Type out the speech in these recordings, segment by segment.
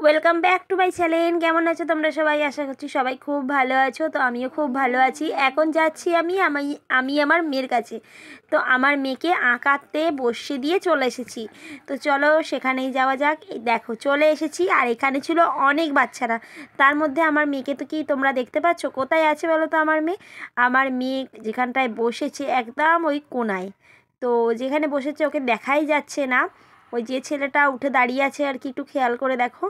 Welcome back to my channel. কেমন আছো তোমরা সবাই? আশা করছি সবাই খুব ভালো আছো। তো আমিও খুব ভালো আছি। এখন যাচ্ছি আমি আমার মেয়ের কাছে। তো আমার মেয়েকে আঁকাতে বসিয়ে দিয়ে চলে এসেছি। তো চলো সেখানেই যাওয়া যাক। এই দেখো চলে এসেছি, আর এখানে ছিল অনেক বাচ্চারা। তার মধ্যে আমার মেয়েকে তো কি তোমরা দেখতে পাচ্ছ? কোথায় আছে বলো তো আমার মেয়ে? আমার মেয়ে যেখানটায় বসেছে একদম ওই কোনায়। তো যেখানে বসেছে ওকে দেখাই যাচ্ছে না। ওই যে ছেলেটা উঠে দাঁড়িয়ে আছে আর কি, একটু খেয়াল করে দেখো।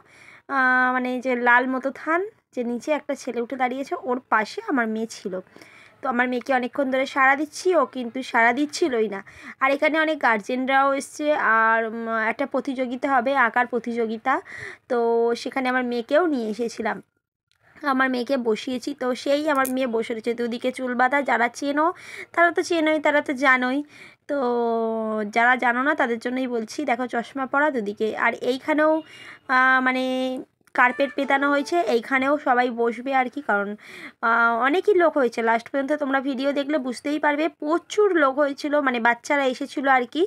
মানে যে লাল মতো থান, যে নিচে একটা ছেলে উঠে দাঁড়িয়েছে, ওর পাশে আমার মেয়ে ছিল। তো আমার মেয়েকে অনেকক্ষণ ধরে সাড়া দিচ্ছি, ও কিন্তু সাড়া দিচ্ছিলই না। আর এখানে অনেক গার্জেনরাও এসছে, আর একটা প্রতিযোগিতা হবে, আঁকার প্রতিযোগিতা। তো সেখানে আমার মেয়েকেও নিয়ে এসেছিলাম। আমার মেয়েকে বসিয়েছি, তো সেই আমার মেয়ে বসে রয়েছে দুদিকে চুল বাঁধা। যারা চেনো তারা তো চেনোই, তারা তো জানোই। তো যারা জানো না তাদের জন্যই বলছি, দেখো চশমা পরা দুদিকে। আর এইখানেও মানে কার্পেট পেতানো হয়েছে, এইখানেও সবাই বসবে আর কি, কারণ অনেকই লোক হয়েছে। লাস্ট পর্যন্ত তোমরা ভিডিও দেখলে বুঝতেই পারবে, প্রচুর লোক হয়েছিল, মানে বাচ্চারা এসেছিলো আর কি।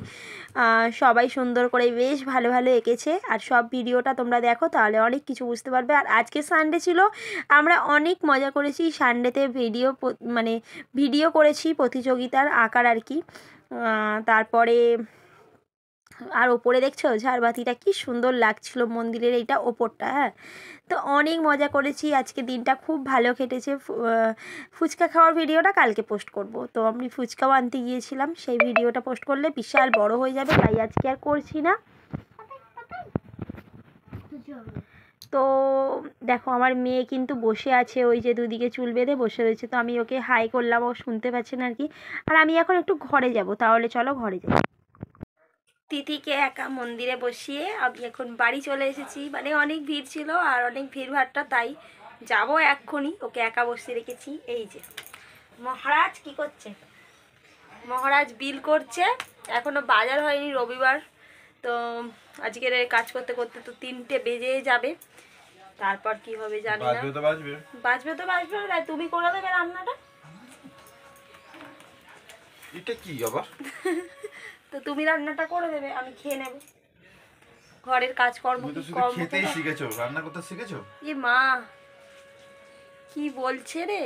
সবাই সুন্দর করে বেশ ভালো ভালো এঁকেছে। আর সব ভিডিওটা তোমরা দেখো, তাহলে অনেক কিছু বুঝতে পারবে। আর আজকে সানডে ছিল, আমরা অনেক মজা করেছি সানডেতে। মানে ভিডিও করেছি প্রতিযোগিতার আঁকার আর কি। তারপরে আর ওপরে দেখছো ঝাড়বাতিটা কি সুন্দর লাগছিল, মন্দিরের এইটা ওপরটা। হ্যাঁ, তো অনেক মজা করেছি আজকে, দিনটা খুব ভালো কেটেছে। ফুচকা খাওয়ার ভিডিওটা কালকে পোস্ট করব। তো আমি ফুচকাও আনতে গিয়েছিলাম, সেই ভিডিওটা পোস্ট করলে বিশাল বড় হয়ে যাবে, তাই আজকে আর করছি না। তো দেখো আমার মেয়ে কিন্তু বসে আছে, ওই যে দুদিকে চুল বেঁধে বসে রয়েছে। তো আমি ওকে হাই করলাম, ও শুনতে পাচ্ছে না আর কি। আর আমি এখন একটু ঘরে যাব, তাহলে চলো ঘরে যাই। তিথিকে একা মন্দিরে বসিয়ে আমি এখন বাড়ি চলে এসেছি। মানে অনেক ভিড় ছিল, আর অনেক ভিড়ভাড়টা, তাই যাব এক্ষুনি। ওকে একা বসিয়ে রেখেছি। এই যে মহারাজ কি করছে? মহারাজ বিল করছে। এখনো বাজার হয়নি, রবিবার তো। আজকের কাজ করতে করতে তো 3টে বেজে যাবে। তারপর কি হবে জানি না। বাজবে তো বাজবে, তাই তুমি করে দেবে রান্নাটা। এটা কি আবার? তো তুমি রান্নাটা করে দেবে, আমি খেয়ে নেব। ঘরের কাজকর্ম তুমি তো শুধু খেতেই শিখেছো, রান্না করতে শিখেছো? এ মা, কি বলছে রে?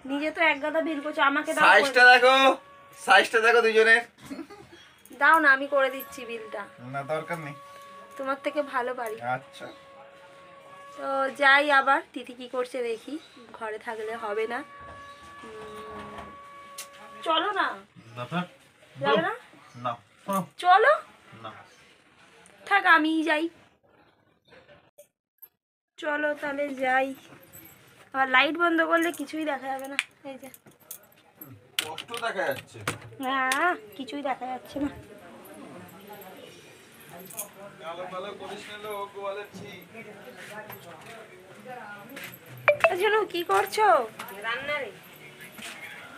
নিজে তো এক গাদা বিল করছো, আমাকে দাও। সাইজটা দেখো দুজনের। দাও না, আমি করে দিচ্ছি বিলটা। না দরকার নেই, তোমার থেকে ভালো পারি। আচ্ছা তো যাই, আবার তিথি কি করছে দেখি। ঘরে থাকলে হবে না। চলো না। যাবে না? না চলো না, থাক, আমিই যাই। চলো তাহলে যাই। আবার লাইট বন্ধ করলে কিছুই দেখা যাবে না। এই যে কষ্ট দেখা যাচ্ছে। হ্যাঁ, কিছুই দেখা যাচ্ছে না। কি করছো?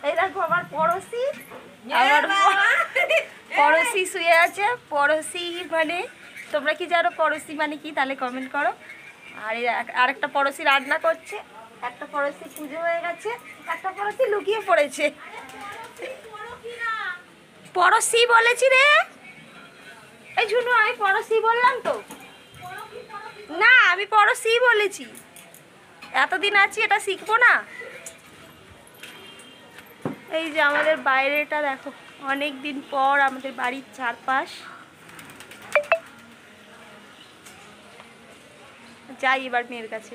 এই দেখো আমার পড়োশি, পড়োশি শুয়ে আছে। পড়োশি মানে তোমরা কি জানো পড়োশি মানে কি? তাহলে কমেন্ট করো। আর আরেকটা পড়োশি রান্না করছে, একটা পড়োশি পুজো হয়ে গেছে, একটা পড়োশি লুকিয়ে পড়েছে। পড়োশি বলেছি রে। এই ঝুনু, আমি পড়োশি বললাম তো? না, আমি পড়োশি বলেছি। এতদিন আছি, এটা শিখবো না? এই যে আমাদের বাইরেটা দেখো, অনেক দিন পর আমাদের বাড়ির চারপাশ। যাই এবার মেয়ের কাছে।